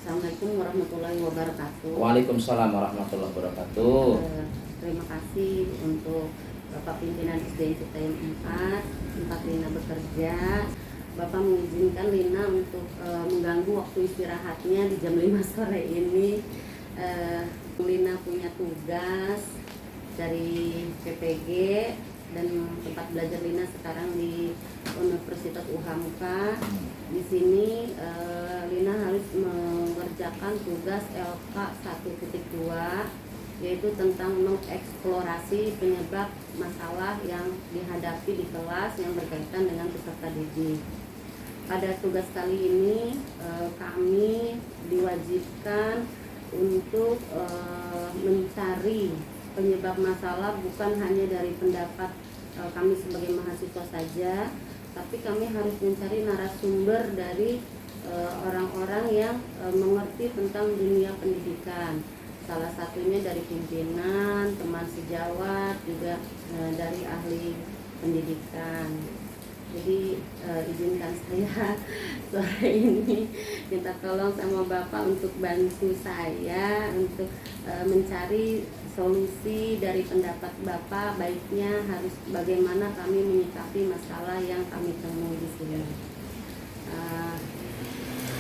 Assalamualaikum warahmatullahi wabarakatuh. Waalaikumsalam warahmatullahi wabarakatuh. Terima kasih untuk Bapak Pimpinan SD Citayam 4, tempat Lina bekerja. Bapak mengizinkan Lina untuk mengganggu waktu istirahatnya di jam 5 sore ini. Lina punya tugas dari PPG dan tempat belajar Lina sekarang di Universitas Uhamka. Di sini Lina harus mengerjakan tugas LK 1.2, yaitu tentang mengeksplorasi penyebab masalah yang dihadapi di kelas yang berkaitan dengan peserta didik. Pada tugas kali ini kami diwajibkan untuk mencari penyebab masalah bukan hanya dari pendapat kami sebagai mahasiswa saja, tapi kami harus mencari narasumber dari orang-orang yang mengerti tentang dunia pendidikan. Salah satunya dari pimpinan, teman sejawat, juga dari ahli pendidikan. Jadi izinkan saya sore ini minta tolong sama Bapak untuk bantu saya untuk mencari solusi dari pendapat Bapak, baiknya harus bagaimana kami menyikapi masalah yang kami temui di sini.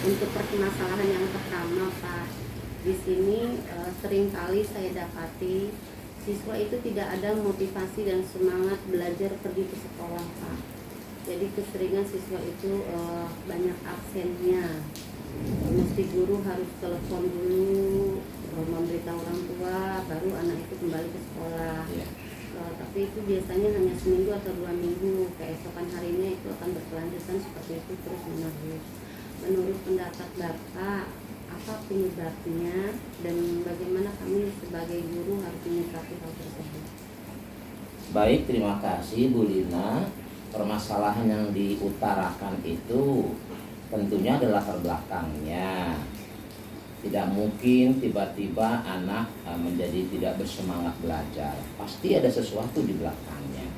Untuk permasalahan yang pertama, Pak, di sini seringkali saya dapati siswa itu tidak ada motivasi dan semangat belajar pergi ke sekolah, Pak. Jadi keseringan siswa itu banyak absennya. Mesti guru harus telepon dulu, memberitahu orang tua, baru anak itu kembali ke sekolah. Tapi itu biasanya hanya seminggu atau 2 minggu. Keesokan harinya itu akan berkelanjutan seperti itu terus menerus. Menurut pendapat Bapak, apa penyebabnya dan bagaimana kami sebagai guru harus menyikapi hal tersebut? Baik, terima kasih Bu Lina. Permasalahan yang diutarakan itu tentunya adalah terbelakangnya. Tidak mungkin tiba-tiba anak menjadi tidak bersemangat belajar. Pasti ada sesuatu di belakangnya.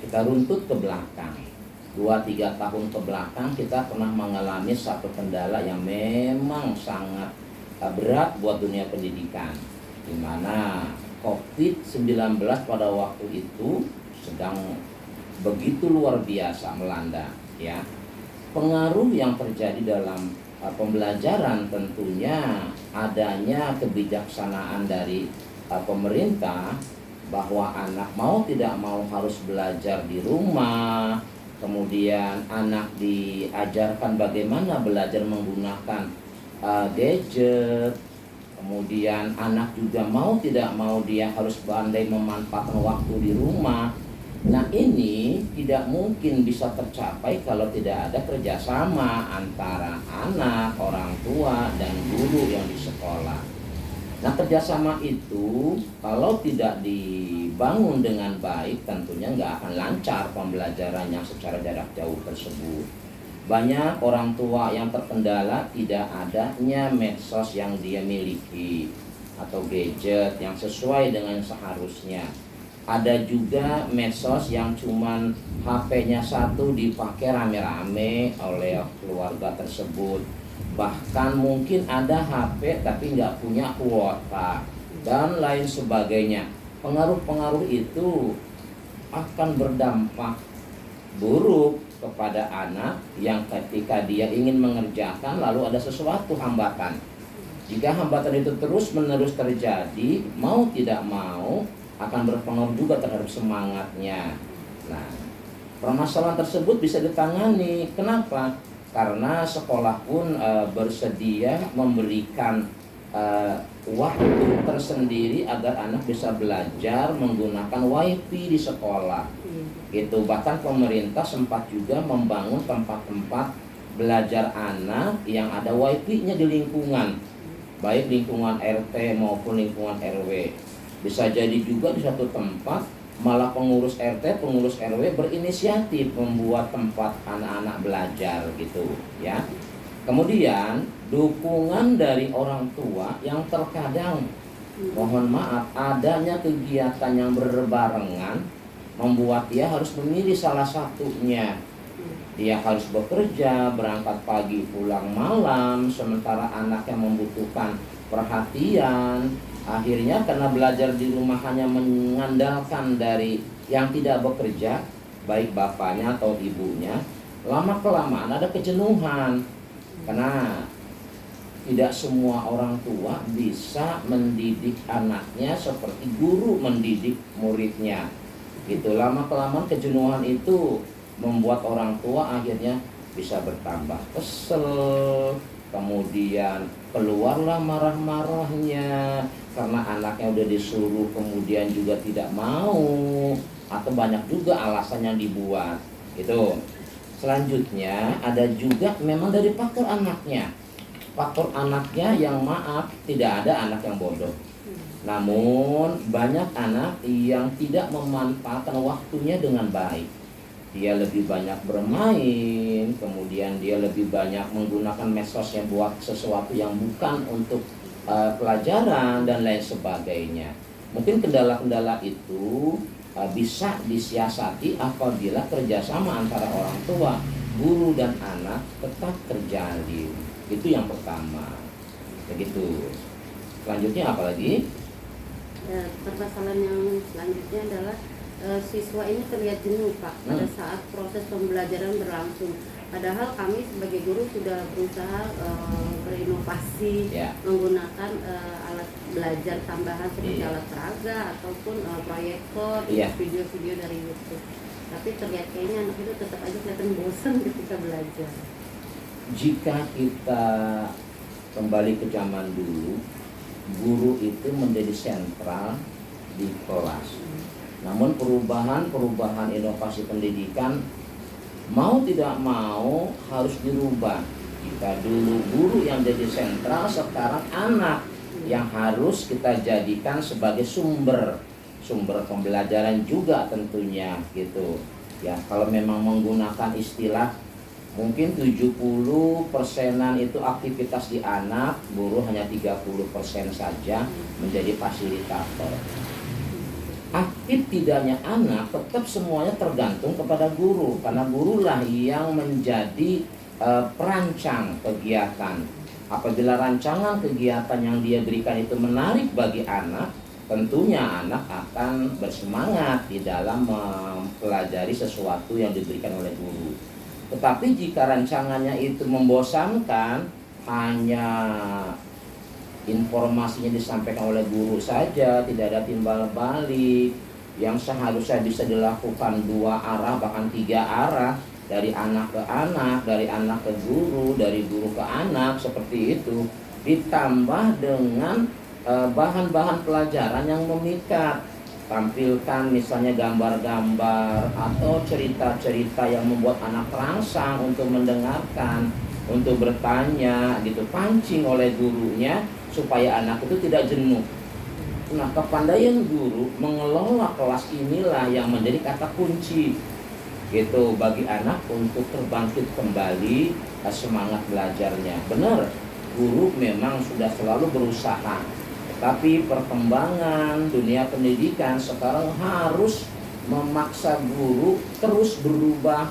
Kita runtut ke belakang. 2-3 tahun ke belakang kita pernah mengalami satu kendala yang memang sangat berat buat dunia pendidikan, di mana COVID-19 pada waktu itu sedang begitu luar biasa melanda, ya. Pengaruh yang terjadi dalam pembelajaran tentunya adanya kebijaksanaan dari pemerintah bahwa anak mau tidak mau harus belajar di rumah. Kemudian anak diajarkan bagaimana belajar menggunakan gadget. Kemudian anak juga mau tidak mau dia harus pandai memanfaatkan waktu di rumah. Nah, ini tidak mungkin bisa tercapai kalau tidak ada kerjasama antara anak, orang tua, dan guru yang di sekolah. Nah, kerjasama itu kalau tidak dibangun dengan baik tentunya nggak akan lancar pembelajaran yang secara jarak jauh tersebut. Banyak orang tua yang terkendala tidak adanya medsos yang dia miliki atau gadget yang sesuai dengan seharusnya. Ada juga medsos yang cuman HP-nya satu dipakai rame-rame oleh keluarga tersebut. Bahkan mungkin ada HP tapi nggak punya kuota dan lain sebagainya. Pengaruh-pengaruh itu akan berdampak buruk kepada anak yang ketika dia ingin mengerjakan lalu ada sesuatu hambatan. Jika hambatan itu terus-menerus terjadi, mau tidak mau akan berpengaruh juga terhadap semangatnya. Nah, permasalahan tersebut bisa ditangani. Kenapa? Karena sekolah pun bersedia memberikan waktu tersendiri agar anak bisa belajar menggunakan WiFi di sekolah. Itu bahkan pemerintah sempat juga membangun tempat-tempat belajar anak yang ada WiFi-nya di lingkungan, baik lingkungan RT maupun lingkungan RW. Bisa jadi juga di satu tempat malah pengurus RT, pengurus RW berinisiatif membuat tempat anak-anak belajar gitu, ya. Kemudian dukungan dari orang tua yang terkadang mohon maaf adanya kegiatan yang berbarengan membuat dia harus memilih salah satunya. Dia harus bekerja, berangkat pagi, pulang malam, sementara anak yang membutuhkan perhatian. Akhirnya karena belajar di rumah hanya mengandalkan dari yang tidak bekerja, baik bapaknya atau ibunya, lama-kelamaan ada kejenuhan. Karena tidak semua orang tua bisa mendidik anaknya seperti guru mendidik muridnya. Gitu, lama-kelamaan kejenuhan itu membuat orang tua akhirnya bisa bertambah kesel, kemudian keluarlah marah-marahnya karena anaknya udah disuruh kemudian juga tidak mau, atau banyak juga alasan yang dibuat gitu. Selanjutnya ada juga memang dari faktor anaknya. Faktor anaknya yang maaf, tidak ada anak yang bodoh. Namun banyak anak yang tidak memanfaatkan waktunya dengan baik. Dia lebih banyak bermain, kemudian dia lebih banyak menggunakan medsosnya buat sesuatu yang bukan untuk pelajaran dan lain sebagainya. Mungkin kendala-kendala itu bisa disiasati apabila kerjasama antara orang tua, guru dan anak tetap terjalin. Itu yang pertama. Begitu. Selanjutnya apa lagi? Permasalahan yang selanjutnya adalah siswa ini terlihat jenuh Pak pada saat proses pembelajaran berlangsung. Padahal kami sebagai guru sudah berusaha berinovasi, menggunakan alat belajar tambahan seperti alat peraga ataupun proyektor, video-video dari YouTube. Tapi terlihat kayaknya anak itu tetap aja kelihatan bosan ketika belajar. Jika kita kembali ke zaman dulu, guru itu menjadi sentral di kelas. Namun perubahan inovasi pendidikan mau tidak mau harus dirubah. Jika dulu guru yang jadi sentral, sekarang anak yang harus kita jadikan sebagai sumber pembelajaran juga tentunya gitu. Ya, kalau memang menggunakan istilah mungkin 70%-an itu aktivitas di anak, guru hanya 30% saja menjadi fasilitator. Aktif tidaknya anak tetap semuanya tergantung kepada guru, karena gurulah yang menjadi perancang kegiatan. Apabila rancangan kegiatan yang dia berikan itu menarik bagi anak, tentunya anak akan bersemangat di dalam mempelajari sesuatu yang diberikan oleh guru. Tetapi jika rancangannya itu membosankan, hanya informasinya disampaikan oleh guru saja, tidak ada timbal balik, yang seharusnya bisa dilakukan 2 arah bahkan 3 arah, dari anak ke anak, dari anak ke guru, dari guru ke anak, seperti itu, ditambah dengan bahan-bahan pelajaran yang memikat. Tampilkan misalnya gambar-gambar atau cerita-cerita yang membuat anak terangsang untuk mendengarkan, untuk bertanya gitu, pancing oleh gurunya supaya anak itu tidak jenuh. Nah, kepandaian guru mengelola kelas inilah yang menjadi kata kunci gitu bagi anak untuk terbangkit kembali semangat belajarnya. Benar, guru memang sudah selalu berusaha, tapi perkembangan dunia pendidikan sekarang harus memaksa guru terus berubah,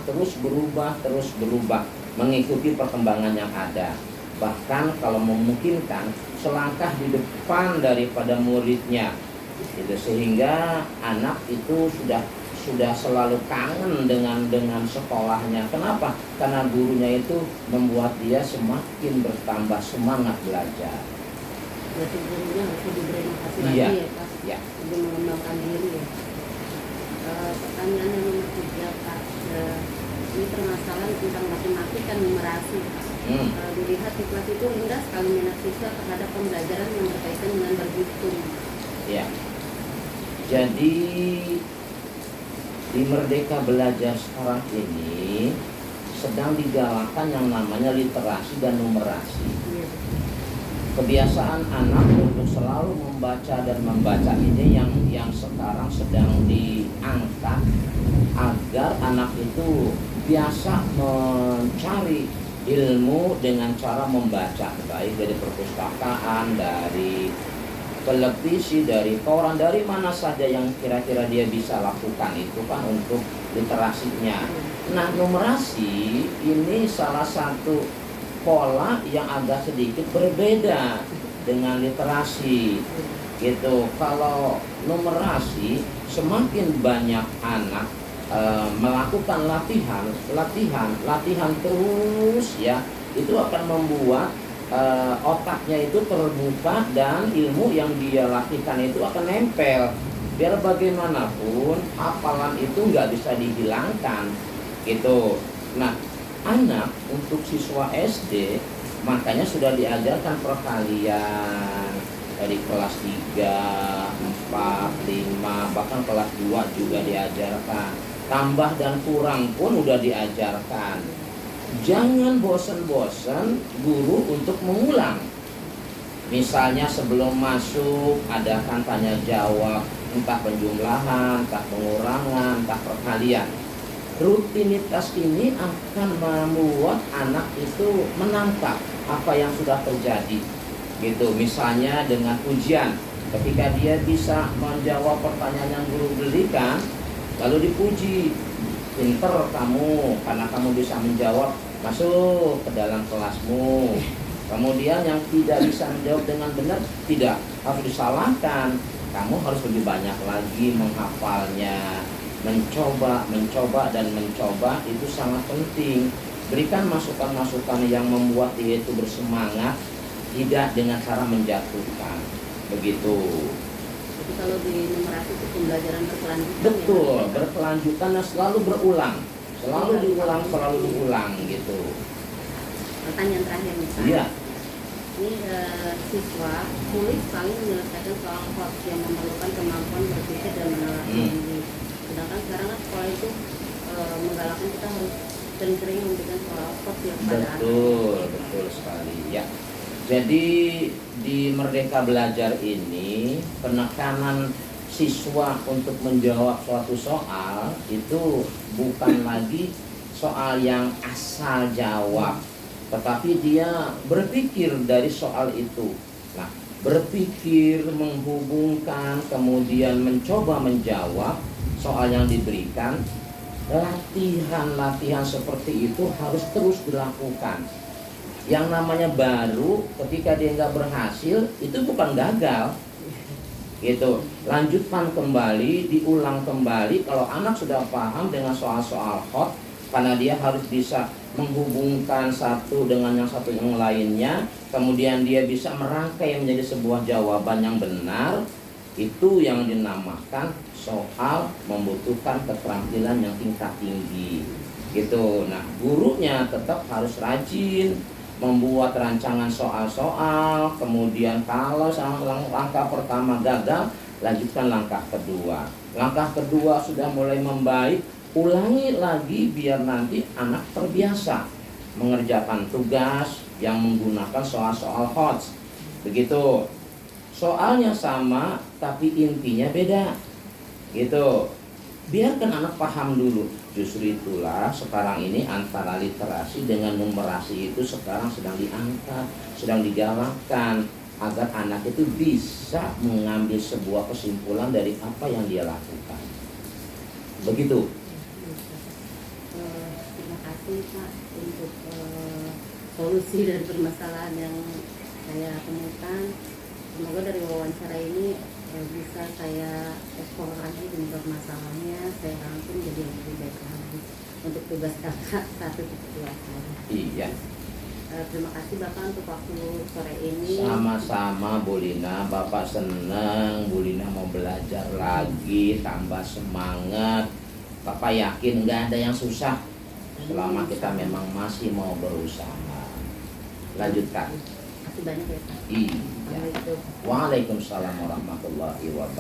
mengikuti perkembangan yang ada. Bahkan kalau memungkinkan selangkah di depan daripada muridnya, gitu, sehingga anak itu sudah selalu kangen dengan sekolahnya. Kenapa? Karena gurunya itu membuat dia semakin bertambah semangat belajar. Berarti gurunya harus lebih berinovasi lagi ya Pak, lebih mengembangkan diri ya. Pertanyaan yang nomor 3 Pak, ini permasalahan tentang matematika numerasi Pak. Dilihat di kelas itu rendah sekali minat siswa terhadap pembelajaran yang berkaitan dengan berhitung. Ya, jadi di Merdeka Belajar sekarang ini sedang digalakkan yang namanya literasi dan numerasi. Kebiasaan anak untuk selalu membaca ini yang sekarang sedang diangkat agar anak itu biasa mencari ilmu dengan cara membaca, baik dari perpustakaan, dari televisi, dari koran, dari mana saja yang kira-kira dia bisa lakukan itu kan untuk literasinya. Nah, numerasi ini salah satu pola yang agak sedikit berbeda dengan literasi gitu. Kalau numerasi, semakin banyak anak melakukan latihan terus ya, itu akan membuat otaknya itu terbuka dan ilmu yang dia latihkan itu akan nempel. Biar bagaimanapun hafalan itu nggak bisa dihilangkan gitu. Nah, anak untuk siswa SD makanya sudah diajarkan perkalian dari kelas 3, 4, 5, bahkan kelas 2 juga diajarkan. Tambah dan kurang pun udah diajarkan. Jangan bosan-bosan guru untuk mengulang. Misalnya sebelum masuk adakan tanya jawab, entah penjumlahan, entah pengurangan, entah perkalian. Rutinitas ini akan membuat anak itu menangkap apa yang sudah terjadi gitu. Misalnya dengan ujian, ketika dia bisa menjawab pertanyaan yang guru berikan, lalu dipuji, pinter kamu karena kamu bisa menjawab, masuk ke dalam kelasmu. Kemudian yang tidak bisa menjawab dengan benar, tidak harus disalahkan, kamu harus lebih banyak lagi menghafalnya. Mencoba dan mencoba itu sangat penting. Berikan masukan-masukan yang membuat dia itu bersemangat, tidak dengan cara menjatuhkan. Begitu. Jadi kalau di numerasi itu pembelajaran berkelanjutan. Betul, ya, berkelanjutan dan selalu berulang. Selalu diulang gitu. Pertanyaan terakhir nih Pak. Iya. Ini siswa sulit sekali menyelesaikan soal hot yang memerlukan kemampuan berpikir dan menelan tinggi. Sedangkan sekarang kan sekolah itu menggalakkan kita harus sering-sering memberikan soal hot yang pada anak. Betul sekali ya. Jadi di Merdeka Belajar ini penekanan siswa untuk menjawab suatu soal itu bukan lagi soal yang asal jawab, tetapi dia berpikir dari soal itu. Nah, berpikir, menghubungkan, kemudian mencoba menjawab soal yang diberikan. Latihan seperti itu harus terus dilakukan. Yang namanya baru, ketika dia nggak berhasil, itu bukan gagal gitu. Lanjutkan kembali, diulang kembali. Kalau anak sudah paham dengan soal-soal hot, karena dia harus bisa menghubungkan satu dengan yang satu yang lainnya, kemudian dia bisa merangkai menjadi sebuah jawaban yang benar. Itu yang dinamakan soal membutuhkan keterampilan yang tingkat tinggi gitu. Nah, gurunya tetap harus rajin membuat rancangan soal-soal, kemudian kalau langkah pertama gagal, lanjutkan langkah kedua. Langkah kedua sudah mulai membaik, ulangi lagi biar nanti anak terbiasa mengerjakan tugas yang menggunakan soal-soal hot. Begitu. Soalnya sama tapi intinya beda. Gitu. Biarkan anak paham dulu. Justru itulah sekarang ini antara literasi dengan numerasi itu sekarang sedang diangkat, sedang digalakkan agar anak itu bisa mengambil sebuah kesimpulan dari apa yang dia lakukan. Begitu. Terima kasih Pak untuk solusi dari permasalahan yang saya temukan. Semoga dari wawancara ini bisa saya ekspor lagi dengan masalahnya, saya rangkum jadi lebih baik lagi untuk tugas kakak 1-2 saya. Iya. Terima kasih Bapak untuk waktu sore ini. Sama-sama Bu Lina, Bapak senang Bu Lina mau belajar lagi, tambah semangat. Bapak yakin nggak ada yang susah selama kita memang masih mau berusaha. Lanjutkan. Terima kasih banyak ya Pak. Iya. Waalaikumsalam warahmatullahi wabarakatuh.